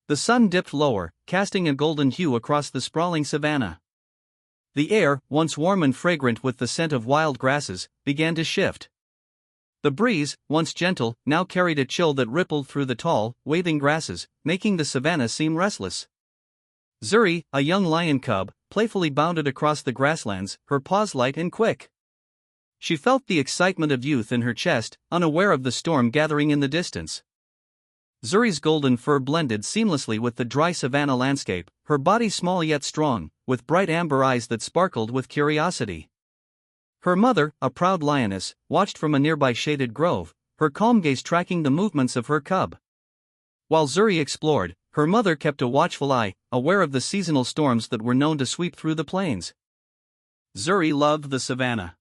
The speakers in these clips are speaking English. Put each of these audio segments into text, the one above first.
The sun dipped lower, casting a golden hue across the sprawling savanna. The air, once warm and fragrant with the scent of wild grasses, began to shift. The breeze, once gentle, now carried a chill that rippled through the tall, waving grasses, making the savanna seem restless. Zuri, a young lion cub, playfully bounded across the grasslands, her paws light and quick. She felt the excitement of youth in her chest, unaware of the storm gathering in the distance. Zuri's golden fur blended seamlessly with the dry savanna landscape, her body small yet strong, with bright amber eyes that sparkled with curiosity. Her mother, a proud lioness, watched from a nearby shaded grove, her calm gaze tracking the movements of her cub. While Zuri explored, her mother kept a watchful eye, aware of the seasonal storms that were known to sweep through the plains. Zuri loved the savanna.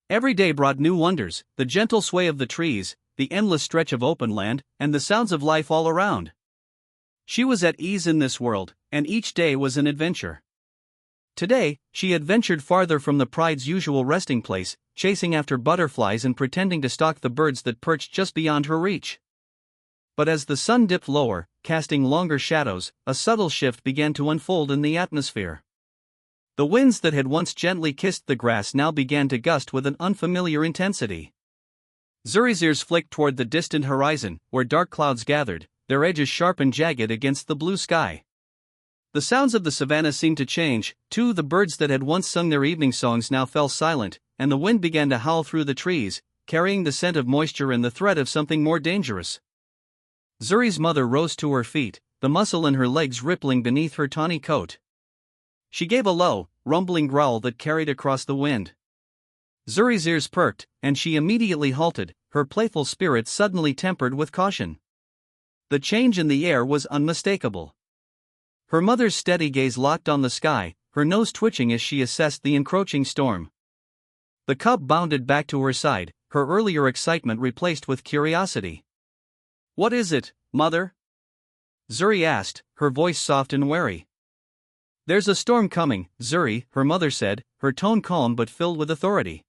Every day brought new wonders, the gentle sway of the trees, the endless stretch of open land, and the sounds of life all around. She was at ease in this world, and each day was an adventure. Today, she had ventured farther from the pride's usual resting place, chasing after butterflies and pretending to stalk the birds that perched just beyond her reach. But as the sun dipped lower, casting longer shadows, a subtle shift began to unfold in the atmosphere. The winds that had once gently kissed the grass now began to gust with an unfamiliar intensity. Zuri's ears flicked toward the distant horizon, where dark clouds gathered, their edges sharp and jagged against the blue sky. The sounds of the savanna seemed to change, too. The birds that had once sung their evening songs now fell silent, and the wind began to howl through the trees, carrying the scent of moisture and the threat of something more dangerous. Zuri's mother rose to her feet, the muscle in her legs rippling beneath her tawny coat. She gave a low, rumbling growl that carried across the wind. Zuri's ears perked, and she immediately halted, her playful spirit suddenly tempered with caution. The change in the air was unmistakable. Her mother's steady gaze locked on the sky, her nose twitching as she assessed the encroaching storm. The cub bounded back to her side, her earlier excitement replaced with curiosity. "What is it, mother?" Zuri asked, her voice soft and wary. "There's a storm coming, Zuri," her mother said, her tone calm but filled with authority.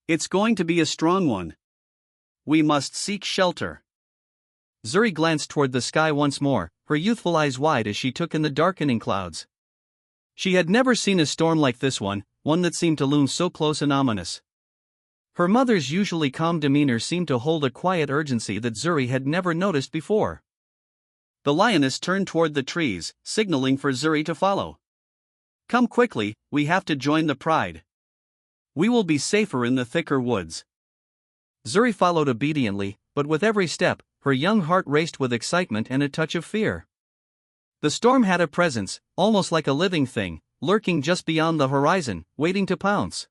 "It's going to be a strong one. We must seek shelter." Zuri glanced toward the sky once more, her youthful eyes wide as she took in the darkening clouds. She had never seen a storm like this one that seemed to loom so close and ominous. Her mother's usually calm demeanor seemed to hold a quiet urgency that Zuri had never noticed before. The lioness turned toward the trees, signaling for Zuri to follow. "Come quickly, we have to join the pride. We will be safer in the thicker woods." Zuri followed obediently, but with every step, her young heart raced with excitement and a touch of fear. The storm had a presence, almost like a living thing, lurking just beyond the horizon, waiting to pounce.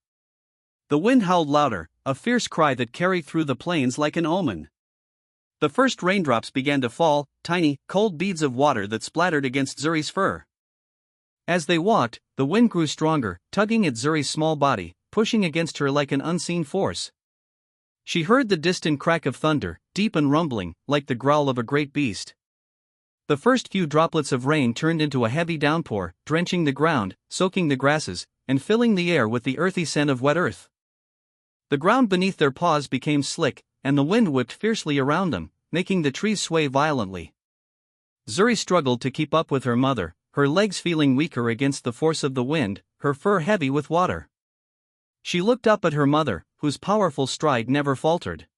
The wind howled louder, a fierce cry that carried through the plains like an omen. The first raindrops began to fall, tiny, cold beads of water that splattered against Zuri's fur. As they walked, the wind grew stronger, tugging at Zuri's small body, pushing against her like an unseen force. She heard the distant crack of thunder, deep and rumbling, like the growl of a great beast. The first few droplets of rain turned into a heavy downpour, drenching the ground, soaking the grasses, and filling the air with the earthy scent of wet earth. The ground beneath their paws became slick, and the wind whipped fiercely around them, making the trees sway violently. Zuri struggled to keep up with her mother, her legs feeling weaker against the force of the wind, her fur heavy with water. She looked up at her mother, whose powerful stride never faltered.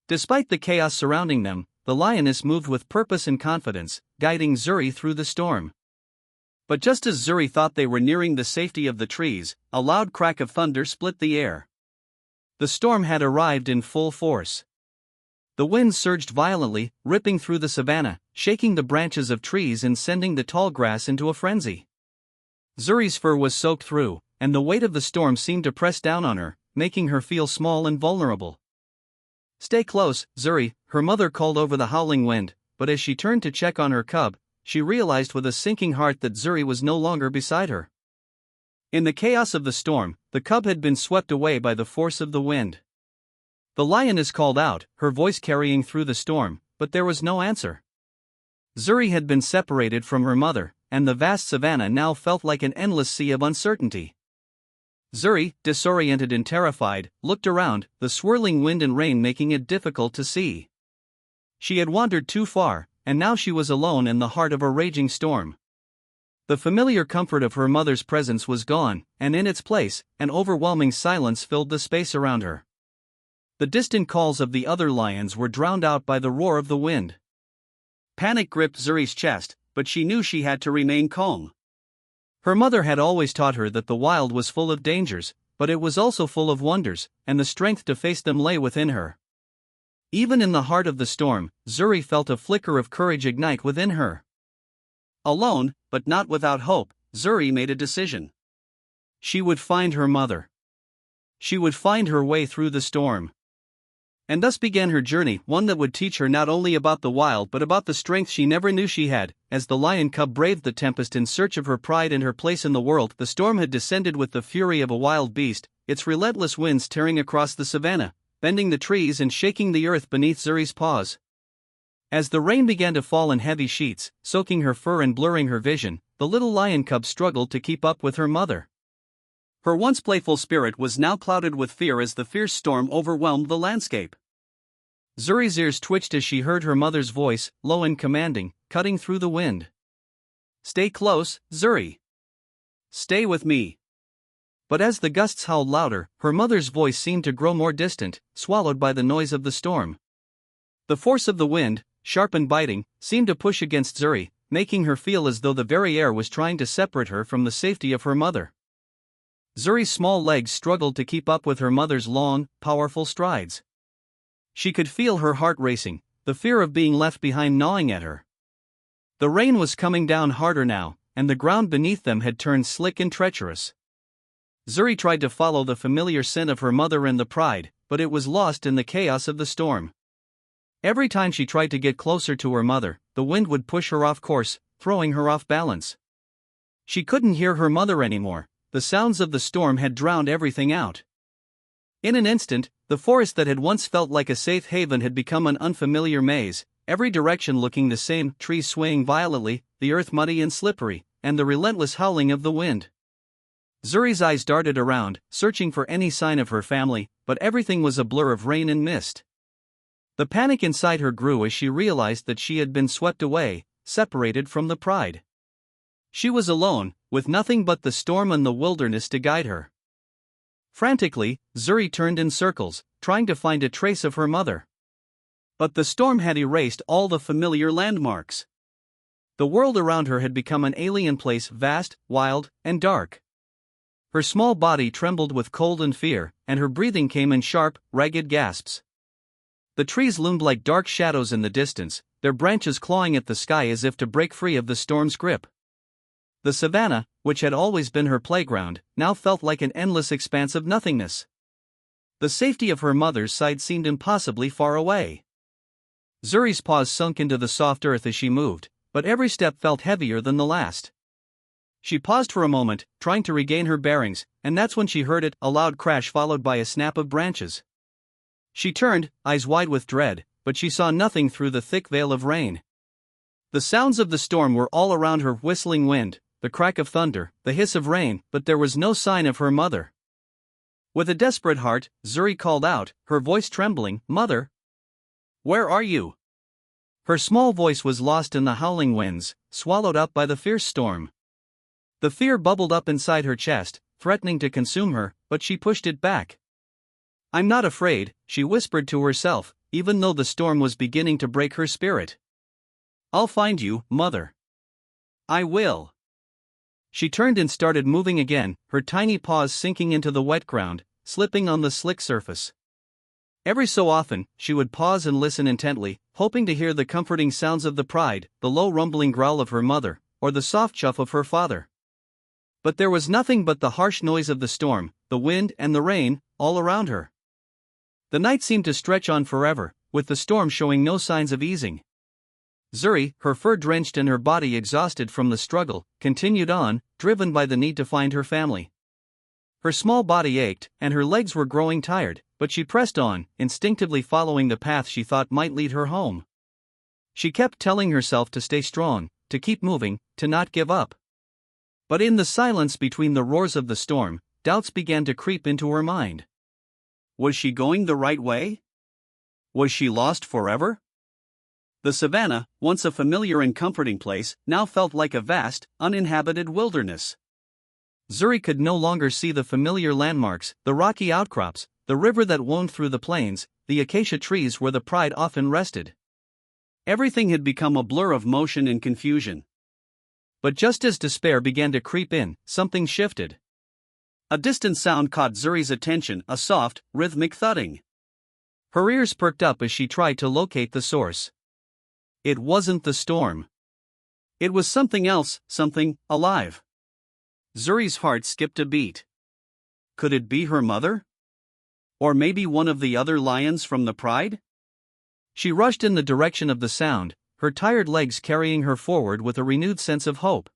Despite the chaos surrounding them, the lioness moved with purpose and confidence, guiding Zuri through the storm. But just as Zuri thought they were nearing the safety of the trees, a loud crack of thunder split the air. The storm had arrived in full force. The wind surged violently, ripping through the savanna, shaking the branches of trees and sending the tall grass into a frenzy. Zuri's fur was soaked through, and the weight of the storm seemed to press down on her, making her feel small and vulnerable. "Stay close, Zuri," her mother called over the howling wind, but as she turned to check on her cub, she realized with a sinking heart that Zuri was no longer beside her. In the chaos of the storm, the cub had been swept away by the force of the wind. The lioness called out, her voice carrying through the storm, but there was no answer. Zuri had been separated from her mother, and the vast savanna now felt like an endless sea of uncertainty. Zuri, disoriented and terrified, looked around, the swirling wind and rain making it difficult to see. She had wandered too far, and now she was alone in the heart of a raging storm. The familiar comfort of her mother's presence was gone, and in its place, an overwhelming silence filled the space around her. The distant calls of the other lions were drowned out by the roar of the wind. Panic gripped Zuri's chest, but she knew she had to remain calm. Her mother had always taught her that the wild was full of dangers, but it was also full of wonders, and the strength to face them lay within her. Even in the heart of the storm, Zuri felt a flicker of courage ignite within her. Alone, but not without hope, Zuri made a decision. She would find her mother. She would find her way through the storm. And thus began her journey, one that would teach her not only about the wild but about the strength she never knew she had. As the lion cub braved the tempest in search of her pride and her place in the world, the storm had descended with the fury of a wild beast, its relentless winds tearing across the savannah, bending the trees and shaking the earth beneath Zuri's paws. As the rain began to fall in heavy sheets, soaking her fur and blurring her vision, the little lion cub struggled to keep up with her mother. Her once playful spirit was now clouded with fear as the fierce storm overwhelmed the landscape. Zuri's ears twitched as she heard her mother's voice, low and commanding, cutting through the wind. "Stay close, Zuri. Stay with me." But as the gusts howled louder, her mother's voice seemed to grow more distant, swallowed by the noise of the storm. The force of the wind, sharp and biting, seemed to push against Zuri, making her feel as though the very air was trying to separate her from the safety of her mother. Zuri's small legs struggled to keep up with her mother's long, powerful strides. She could feel her heart racing, the fear of being left behind gnawing at her. The rain was coming down harder now, and the ground beneath them had turned slick and treacherous. Zuri tried to follow the familiar scent of her mother and the pride, but it was lost in the chaos of the storm. Every time she tried to get closer to her mother, the wind would push her off course, throwing her off balance. She couldn't hear her mother anymore. The sounds of the storm had drowned everything out. In an instant, the forest that had once felt like a safe haven had become an unfamiliar maze, every direction looking the same, trees swaying violently, the earth muddy and slippery, and the relentless howling of the wind. Zuri's eyes darted around, searching for any sign of her family, but everything was a blur of rain and mist. The panic inside her grew as she realized that she had been swept away, separated from the pride. She was alone, with nothing but the storm and the wilderness to guide her. Frantically, Zuri turned in circles, trying to find a trace of her mother. But the storm had erased all the familiar landmarks. The world around her had become an alien place, vast, wild, and dark. Her small body trembled with cold and fear, and her breathing came in sharp, ragged gasps. The trees loomed like dark shadows in the distance, their branches clawing at the sky as if to break free of the storm's grip. The savannah, which had always been her playground, now felt like an endless expanse of nothingness. The safety of her mother's side seemed impossibly far away. Zuri's paws sunk into the soft earth as she moved, but every step felt heavier than the last. She paused for a moment, trying to regain her bearings, and that's when she heard it, a loud crash followed by a snap of branches. She turned, eyes wide with dread, but she saw nothing through the thick veil of rain. The sounds of the storm were all around her, whistling wind, the crack of thunder, the hiss of rain, but there was no sign of her mother. With a desperate heart, Zuri called out, her voice trembling, "Mother! Where are you?" Her small voice was lost in the howling winds, swallowed up by the fierce storm. The fear bubbled up inside her chest, threatening to consume her, but she pushed it back. "I'm not afraid," she whispered to herself, even though the storm was beginning to break her spirit. "I'll find you, Mother. I will." She turned and started moving again, her tiny paws sinking into the wet ground, slipping on the slick surface. Every so often, she would pause and listen intently, hoping to hear the comforting sounds of the pride, the low rumbling growl of her mother, or the soft chuff of her father. But there was nothing but the harsh noise of the storm, the wind and the rain, all around her. The night seemed to stretch on forever, with the storm showing no signs of easing. Zuri, her fur drenched and her body exhausted from the struggle, continued on, driven by the need to find her family. Her small body ached, and her legs were growing tired, but she pressed on, instinctively following the path she thought might lead her home. She kept telling herself to stay strong, to keep moving, to not give up. But in the silence between the roars of the storm, doubts began to creep into her mind. Was she going the right way? Was she lost forever? The savannah, once a familiar and comforting place, now felt like a vast, uninhabited wilderness. Zuri could no longer see the familiar landmarks, the rocky outcrops, the river that wound through the plains, the acacia trees where the pride often rested. Everything had become a blur of motion and confusion. But just as despair began to creep in, something shifted. A distant sound caught Zuri's attention, a soft, rhythmic thudding. Her ears perked up as she tried to locate the source. It wasn't the storm. It was something else, something alive. Zuri's heart skipped a beat. Could it be her mother? Or maybe one of the other lions from the pride? She rushed in the direction of the sound, her tired legs carrying her forward with a renewed sense of hope.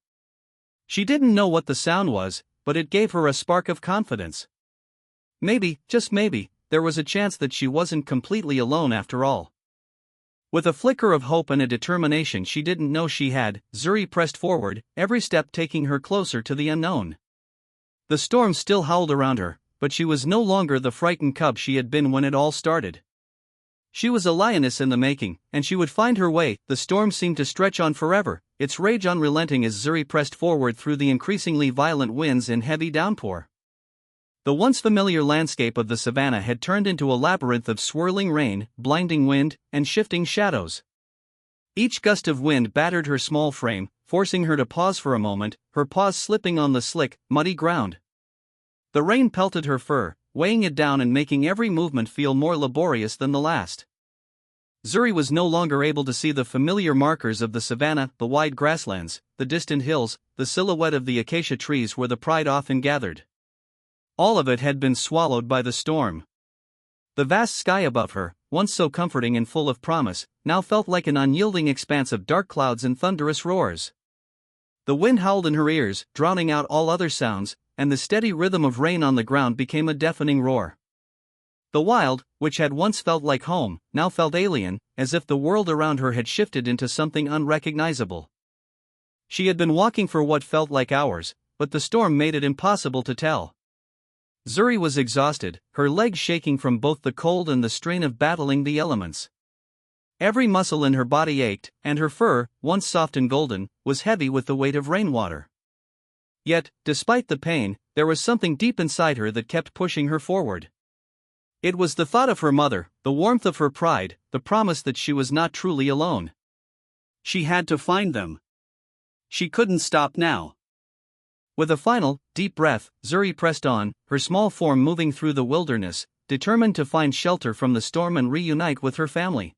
She didn't know what the sound was, but it gave her a spark of confidence. Maybe, just maybe, there was a chance that she wasn't completely alone after all. With a flicker of hope and a determination she didn't know she had, Zuri pressed forward, every step taking her closer to the unknown. The storm still howled around her, but she was no longer the frightened cub she had been when it all started. She was a lioness in the making, and she would find her way. The storm seemed to stretch on forever, its rage unrelenting as Zuri pressed forward through the increasingly violent winds and heavy downpour. The once familiar landscape of the savannah had turned into a labyrinth of swirling rain, blinding wind, and shifting shadows. Each gust of wind battered her small frame, forcing her to pause for a moment, her paws slipping on the slick, muddy ground. The rain pelted her fur, weighing it down and making every movement feel more laborious than the last. Zuri was no longer able to see the familiar markers of the savannah, the wide grasslands, the distant hills, the silhouette of the acacia trees where the pride often gathered. All of it had been swallowed by the storm. The vast sky above her, once so comforting and full of promise, now felt like an unyielding expanse of dark clouds and thunderous roars. The wind howled in her ears, drowning out all other sounds, and the steady rhythm of rain on the ground became a deafening roar. The wild, which had once felt like home, now felt alien, as if the world around her had shifted into something unrecognizable. She had been walking for what felt like hours, but the storm made it impossible to tell. Zuri was exhausted, her legs shaking from both the cold and the strain of battling the elements. Every muscle in her body ached, and her fur, once soft and golden, was heavy with the weight of rainwater. Yet, despite the pain, there was something deep inside her that kept pushing her forward. It was the thought of her mother, the warmth of her pride, the promise that she was not truly alone. She had to find them. She couldn't stop now. With a final, deep breath, Zuri pressed on, her small form moving through the wilderness, determined to find shelter from the storm and reunite with her family.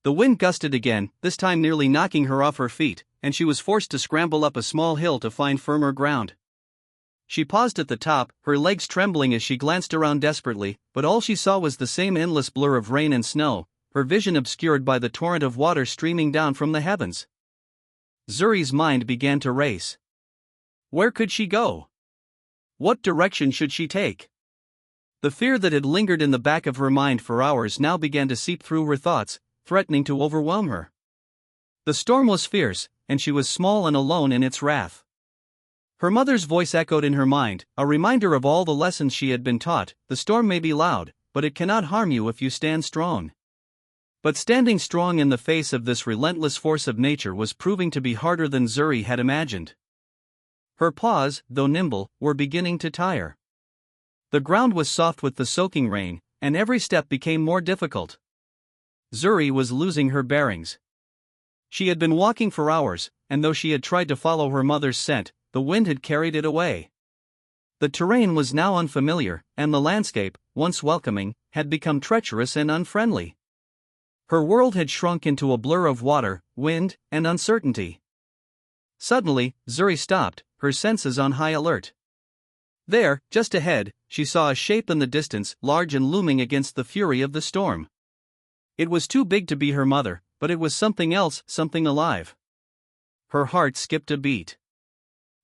The wind gusted again, this time nearly knocking her off her feet, and she was forced to scramble up a small hill to find firmer ground. She paused at the top, her legs trembling as she glanced around desperately, but all she saw was the same endless blur of rain and snow, her vision obscured by the torrent of water streaming down from the heavens. Zuri's mind began to race. Where could she go? What direction should she take? The fear that had lingered in the back of her mind for hours now began to seep through her thoughts, threatening to overwhelm her. The storm was fierce, and she was small and alone in its wrath. Her mother's voice echoed in her mind, a reminder of all the lessons she had been taught. The storm may be loud, but it cannot harm you if you stand strong. But standing strong in the face of this relentless force of nature was proving to be harder than Zuri had imagined. Her paws, though nimble, were beginning to tire. The ground was soft with the soaking rain, and every step became more difficult. Zuri was losing her bearings. She had been walking for hours, and though she had tried to follow her mother's scent, the wind had carried it away. The terrain was now unfamiliar, and the landscape, once welcoming, had become treacherous and unfriendly. Her world had shrunk into a blur of water, wind, and uncertainty. Suddenly, Zuri stopped, her senses on high alert. There, just ahead, she saw a shape in the distance, large and looming against the fury of the storm. It was too big to be her mother, but it was something else, something alive. Her heart skipped a beat.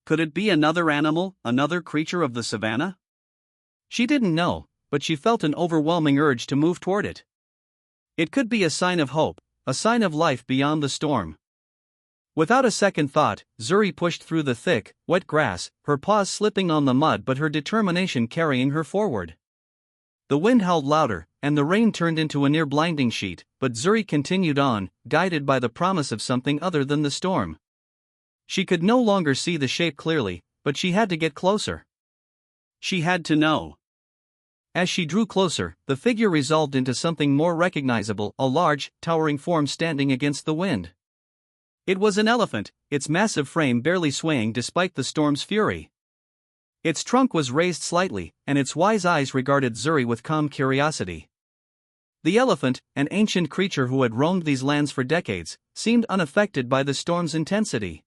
Could it be another animal, another creature of the savannah? She didn't know, but she felt an overwhelming urge to move toward it. It could be a sign of hope, a sign of life beyond the storm. Without a second thought, Zuri pushed through the thick, wet grass, her paws slipping on the mud but her determination carrying her forward. The wind howled louder, and the rain turned into a near-blinding sheet, but Zuri continued on, guided by the promise of something other than the storm. She could no longer see the shape clearly, but she had to get closer. She had to know. As she drew closer, the figure resolved into something more recognizable, a large, towering form standing against the wind. It was an elephant, its massive frame barely swaying despite the storm's fury. Its trunk was raised slightly, and its wise eyes regarded Zuri with calm curiosity. The elephant, an ancient creature who had roamed these lands for decades, seemed unaffected by the storm's intensity.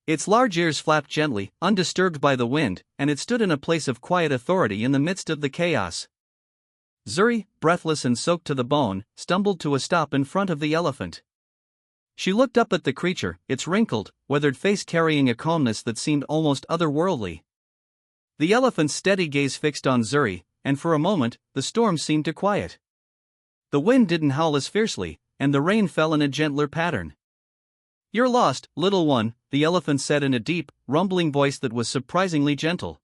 Its large ears flapped gently, undisturbed by the wind, and it stood in a place of quiet authority in the midst of the chaos. Zuri, breathless and soaked to the bone, stumbled to a stop in front of the elephant. She looked up at the creature, its wrinkled, weathered face carrying a calmness that seemed almost otherworldly. The elephant's steady gaze fixed on Zuri, and for a moment, the storm seemed to quiet. The wind didn't howl as fiercely, and the rain fell in a gentler pattern. "You're lost, little one," the elephant said in a deep, rumbling voice that was surprisingly gentle.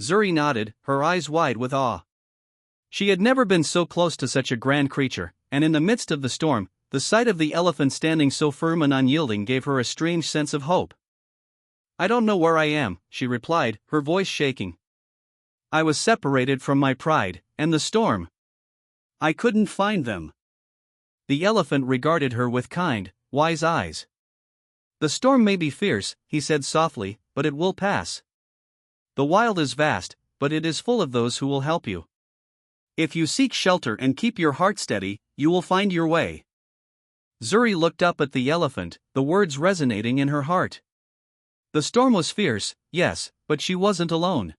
Zuri nodded, her eyes wide with awe. She had never been so close to such a grand creature, and in the midst of the storm, the sight of the elephant standing so firm and unyielding gave her a strange sense of hope. "I don't know where I am," she replied, her voice shaking. "I was separated from my pride, and the storm. I couldn't find them." The elephant regarded her with kind, wise eyes. "The storm may be fierce," he said softly, "but it will pass. The wild is vast, but it is full of those who will help you. If you seek shelter and keep your heart steady, you will find your way." Zuri looked up at the elephant, the words resonating in her heart. The storm was fierce, yes, but she wasn't alone.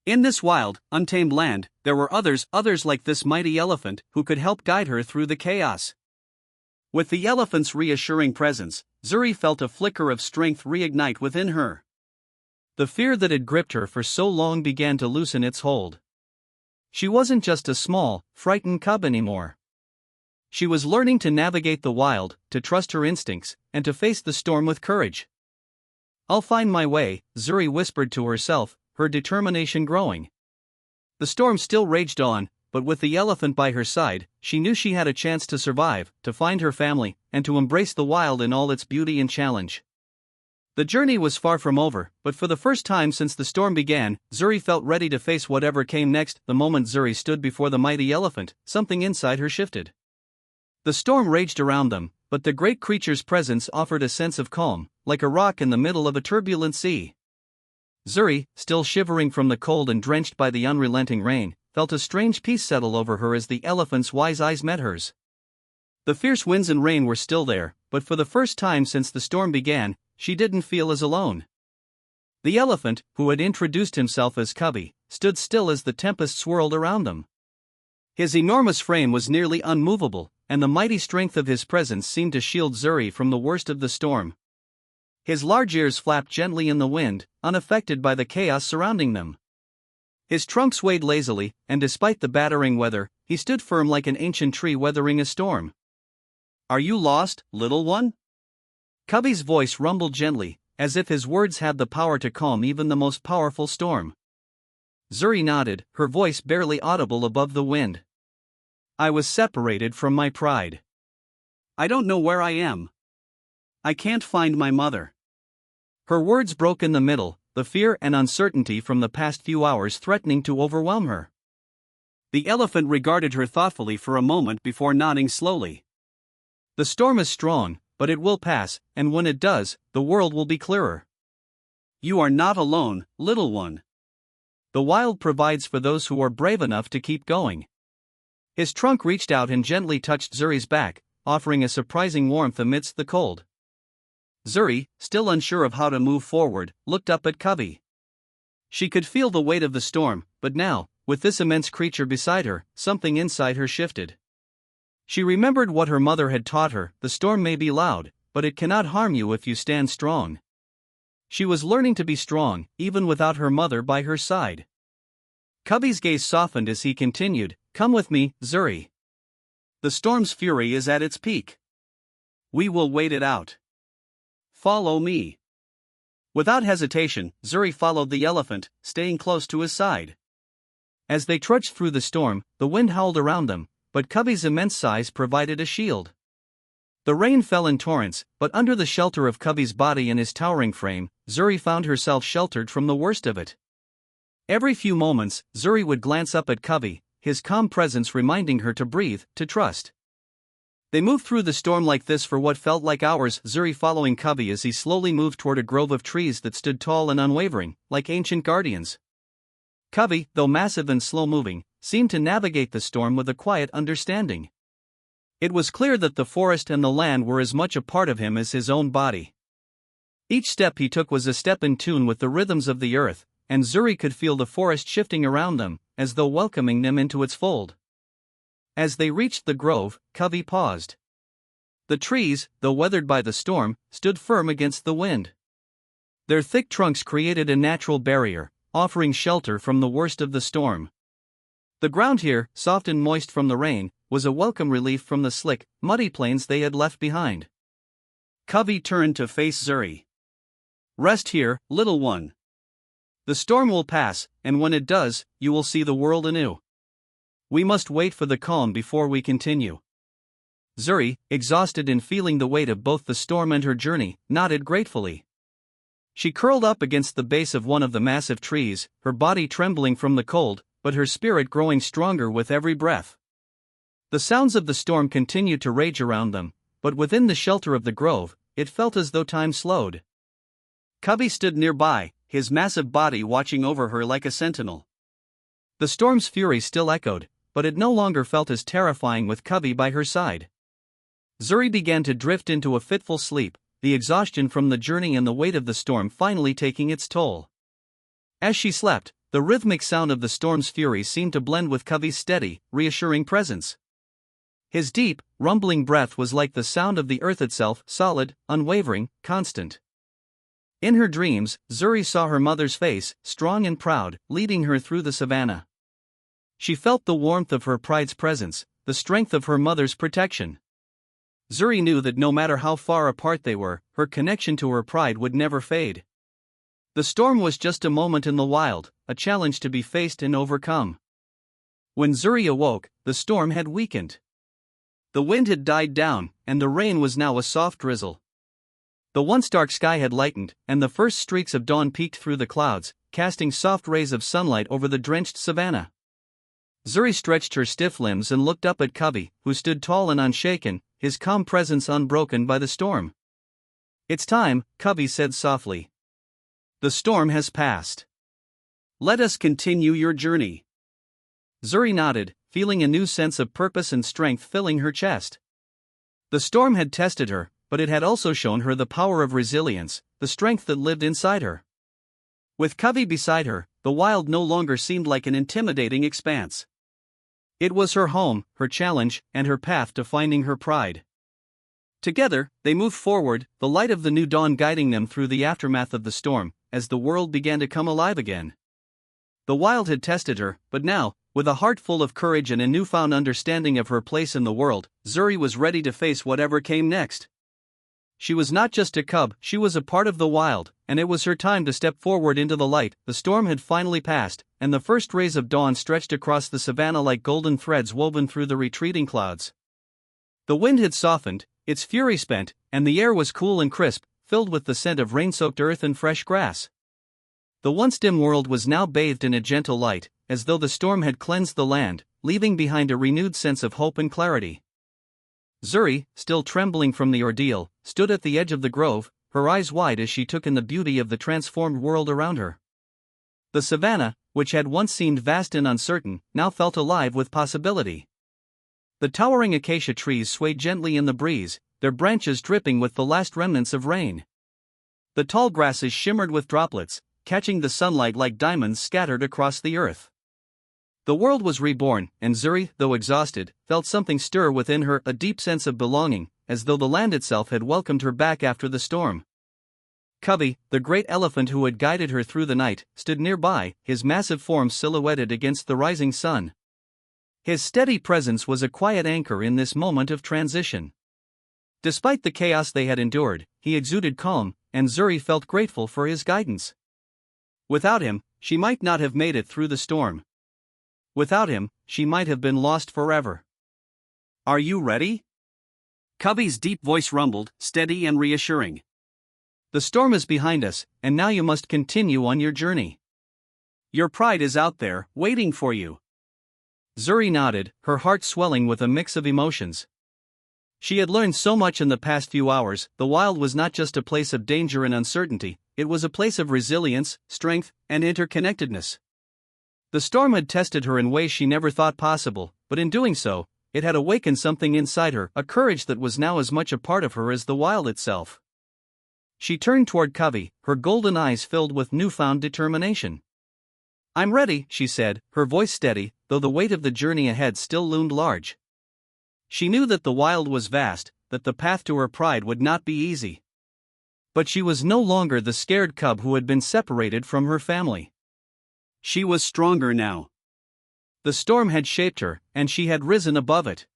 In this wild, untamed land, there were others like this mighty elephant, who could help guide her through the chaos. With the elephant's reassuring presence, Zuri felt a flicker of strength reignite within her. The fear that had gripped her for so long began to loosen its hold. She wasn't just a small, frightened cub anymore. She was learning to navigate the wild, to trust her instincts, and to face the storm with courage. "I'll find my way," Zuri whispered to herself, her determination growing. The storm still raged on, but with the elephant by her side, she knew she had a chance to survive, to find her family, and to embrace the wild in all its beauty and challenge. The journey was far from over, but for the first time since the storm began, Zuri felt ready to face whatever came next. The moment Zuri stood before the mighty elephant, something inside her shifted. The storm raged around them, but the great creature's presence offered a sense of calm, like a rock in the middle of a turbulent sea. Zuri, still shivering from the cold and drenched by the unrelenting rain, felt a strange peace settle over her as the elephant's wise eyes met hers. The fierce winds and rain were still there, but for the first time since the storm began, she didn't feel as alone. The elephant, who had introduced himself as Cubby, stood still as the tempest swirled around them. His enormous frame was nearly unmovable, and the mighty strength of his presence seemed to shield Zuri from the worst of the storm. His large ears flapped gently in the wind, unaffected by the chaos surrounding them. His trunk swayed lazily, and despite the battering weather, he stood firm like an ancient tree weathering a storm. "Are you lost, little one?" Cubby's voice rumbled gently, as if his words had the power to calm even the most powerful storm. Zuri nodded, her voice barely audible above the wind. "I was separated from my pride. I don't know where I am. I can't find my mother." Her words broke in the middle, the fear and uncertainty from the past few hours threatening to overwhelm her. The elephant regarded her thoughtfully for a moment before nodding slowly. "The storm is strong, but it will pass, and when it does, the world will be clearer. You are not alone, little one. The wild provides for those who are brave enough to keep going." His trunk reached out and gently touched Zuri's back, offering a surprising warmth amidst the cold. Zuri, still unsure of how to move forward, looked up at Cubby. She could feel the weight of the storm, but now, with this immense creature beside her, something inside her shifted. She remembered what her mother had taught her: the storm may be loud, but it cannot harm you if you stand strong. She was learning to be strong, even without her mother by her side. Cubby's gaze softened as he continued, "Come with me, Zuri. The storm's fury is at its peak. We will wait it out. Follow me." Without hesitation, Zuri followed the elephant, staying close to his side. As they trudged through the storm, the wind howled around them, but Covey's immense size provided a shield. The rain fell in torrents, but under the shelter of Covey's body and his towering frame, Zuri found herself sheltered from the worst of it. Every few moments, Zuri would glance up at Covey, his calm presence reminding her to breathe, to trust. They moved through the storm like this for what felt like hours, Zuri following Covey as he slowly moved toward a grove of trees that stood tall and unwavering, like ancient guardians. Covey, though massive and slow-moving, seemed to navigate the storm with a quiet understanding. It was clear that the forest and the land were as much a part of him as his own body. Each step he took was a step in tune with the rhythms of the earth, and Zuri could feel the forest shifting around them, as though welcoming them into its fold. As they reached the grove, Covey paused. The trees, though weathered by the storm, stood firm against the wind. Their thick trunks created a natural barrier, offering shelter from the worst of the storm. The ground here, soft and moist from the rain, was a welcome relief from the slick, muddy plains they had left behind. Covey turned to face Zuri. "Rest here, little one. The storm will pass, and when it does, you will see the world anew. We must wait for the calm before we continue." Zuri, exhausted in feeling the weight of both the storm and her journey, nodded gratefully. She curled up against the base of one of the massive trees, her body trembling from the cold, but her spirit growing stronger with every breath. The sounds of the storm continued to rage around them, but within the shelter of the grove, it felt as though time slowed. Covey stood nearby, his massive body watching over her like a sentinel. The storm's fury still echoed, but it no longer felt as terrifying with Covey by her side. Zuri began to drift into a fitful sleep, the exhaustion from the journey and the weight of the storm finally taking its toll. As she slept, the rhythmic sound of the storm's fury seemed to blend with Covey's steady, reassuring presence. His deep, rumbling breath was like the sound of the earth itself, solid, unwavering, constant. In her dreams, Zuri saw her mother's face, strong and proud, leading her through the savannah. She felt the warmth of her pride's presence, the strength of her mother's protection. Zuri knew that no matter how far apart they were, her connection to her pride would never fade. The storm was just a moment in the wild, a challenge to be faced and overcome. When Zuri awoke, the storm had weakened. The wind had died down, and the rain was now a soft drizzle. The once dark sky had lightened, and the first streaks of dawn peeked through the clouds, casting soft rays of sunlight over the drenched savannah. Zuri stretched her stiff limbs and looked up at Covey, who stood tall and unshaken, his calm presence unbroken by the storm. "It's time," Covey said softly. "The storm has passed. Let us continue your journey." Zuri nodded, feeling a new sense of purpose and strength filling her chest. The storm had tested her, but it had also shown her the power of resilience, the strength that lived inside her. With Covey beside her, the wild no longer seemed like an intimidating expanse. It was her home, her challenge, and her path to finding her pride. Together, they moved forward, the light of the new dawn guiding them through the aftermath of the storm, as the world began to come alive again. The wild had tested her, but now, with a heart full of courage and a newfound understanding of her place in the world, Zuri was ready to face whatever came next. She was not just a cub, she was a part of the wild, and it was her time to step forward into the light. The storm had finally passed, and the first rays of dawn stretched across the savannah like golden threads woven through the retreating clouds. The wind had softened, its fury spent, and the air was cool and crisp, filled with the scent of rain-soaked earth and fresh grass. The once dim world was now bathed in a gentle light, as though the storm had cleansed the land, leaving behind a renewed sense of hope and clarity. Zuri, still trembling from the ordeal, stood at the edge of the grove, her eyes wide as she took in the beauty of the transformed world around her. The savannah, which had once seemed vast and uncertain, now felt alive with possibility. The towering acacia trees swayed gently in the breeze, their branches dripping with the last remnants of rain. The tall grasses shimmered with droplets, catching the sunlight like diamonds scattered across the earth. The world was reborn, and Zuri, though exhausted, felt something stir within her, a deep sense of belonging, as though the land itself had welcomed her back after the storm. Covey, the great elephant who had guided her through the night, stood nearby, his massive form silhouetted against the rising sun. His steady presence was a quiet anchor in this moment of transition. Despite the chaos they had endured, he exuded calm, and Zuri felt grateful for his guidance. Without him, she might not have made it through the storm. Without him, she might have been lost forever. Are you ready? Cubby's deep voice rumbled, steady and reassuring. The storm is behind us, and now you must continue on your journey. Your pride is out there, waiting for you. Zuri nodded, her heart swelling with a mix of emotions. She had learned so much in the past few hours. The wild was not just a place of danger and uncertainty, it was a place of resilience, strength, and interconnectedness. The storm had tested her in ways she never thought possible, but in doing so, it had awakened something inside her, a courage that was now as much a part of her as the wild itself. She turned toward Covey, her golden eyes filled with newfound determination. "I'm ready," she said, her voice steady, though the weight of the journey ahead still loomed large. She knew that the wild was vast, that the path to her pride would not be easy. But she was no longer the scared cub who had been separated from her family. She was stronger now. The storm had shaped her, and she had risen above it.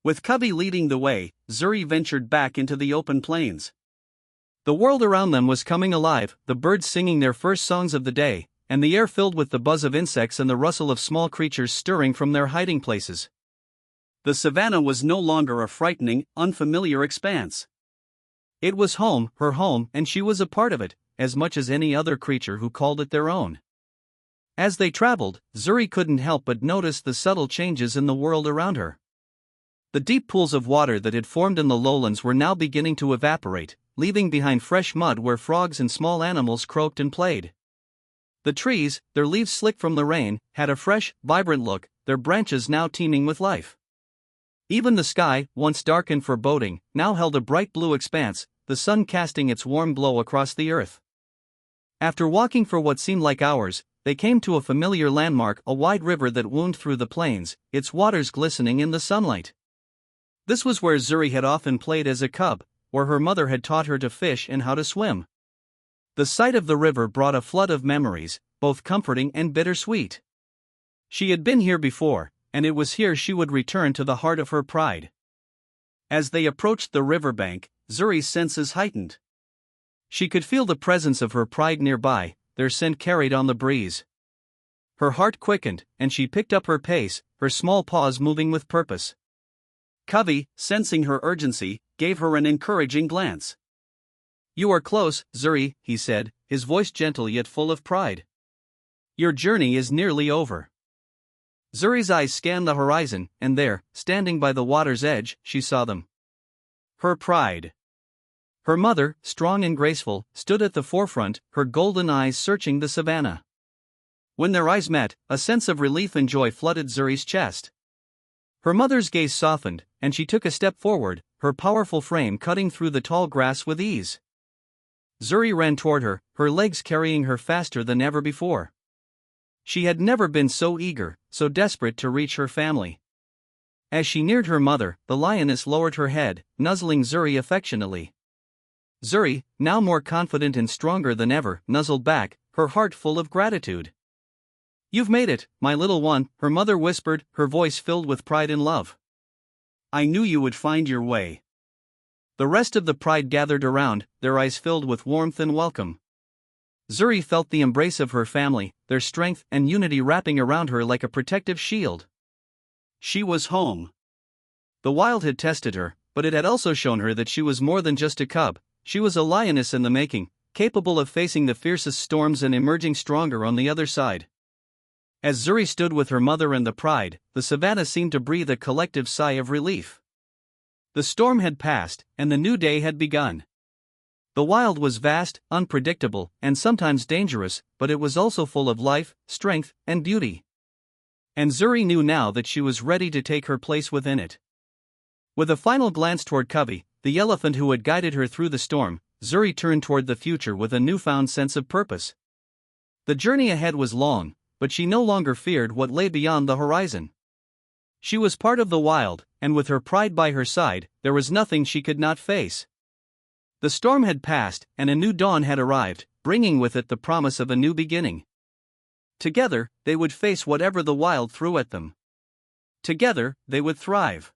With Covey leading the way, Zuri ventured back into the open plains. The world around them was coming alive, the birds singing their first songs of the day, and the air filled with the buzz of insects and the rustle of small creatures stirring from their hiding places. The savannah was no longer a frightening, unfamiliar expanse. It was home, her home, and she was a part of it, as much as any other creature who called it their own. As they traveled, Zuri couldn't help but notice the subtle changes in the world around her. The deep pools of water that had formed in the lowlands were now beginning to evaporate, leaving behind fresh mud where frogs and small animals croaked and played. The trees, their leaves slick from the rain, had a fresh, vibrant look, their branches now teeming with life. Even the sky, once dark and foreboding, now held a bright blue expanse, the sun casting its warm glow across the earth. After walking for what seemed like hours, they came to a familiar landmark, a wide river that wound through the plains, its waters glistening in the sunlight. This was where Zuri had often played as a cub, where her mother had taught her to fish and how to swim. The sight of the river brought a flood of memories, both comforting and bittersweet. She had been here before, and it was here she would return to the heart of her pride. As they approached the riverbank, Zuri's senses heightened. She could feel the presence of her pride nearby, their scent carried on the breeze. Her heart quickened, and she picked up her pace, her small paws moving with purpose. Covey, sensing her urgency, gave her an encouraging glance. "You are close, Zuri," he said, his voice gentle yet full of pride. "Your journey is nearly over." Zuri's eyes scanned the horizon, and there, standing by the water's edge, she saw them. Her pride. Her mother, strong and graceful, stood at the forefront, her golden eyes searching the savannah. When their eyes met, a sense of relief and joy flooded Zuri's chest. Her mother's gaze softened, and she took a step forward, her powerful frame cutting through the tall grass with ease. Zuri ran toward her, her legs carrying her faster than ever before. She had never been so eager, so desperate to reach her family. As she neared her mother, the lioness lowered her head, nuzzling Zuri affectionately. Zuri, now more confident and stronger than ever, nuzzled back, her heart full of gratitude. "You've made it, my little one," her mother whispered, her voice filled with pride and love. "I knew you would find your way." The rest of the pride gathered around, their eyes filled with warmth and welcome. Zuri felt the embrace of her family, their strength and unity wrapping around her like a protective shield. She was home. The wild had tested her, but it had also shown her that she was more than just a cub. She was a lioness in the making, capable of facing the fiercest storms and emerging stronger on the other side. As Zuri stood with her mother and the pride, the savannah seemed to breathe a collective sigh of relief. The storm had passed, and the new day had begun. The wild was vast, unpredictable, and sometimes dangerous, but it was also full of life, strength, and beauty. And Zuri knew now that she was ready to take her place within it. With a final glance toward Covey, the elephant who had guided her through the storm, Zuri turned toward the future with a newfound sense of purpose. The journey ahead was long, but she no longer feared what lay beyond the horizon. She was part of the wild, and with her pride by her side, there was nothing she could not face. The storm had passed, and a new dawn had arrived, bringing with it the promise of a new beginning. Together, they would face whatever the wild threw at them. Together, they would thrive.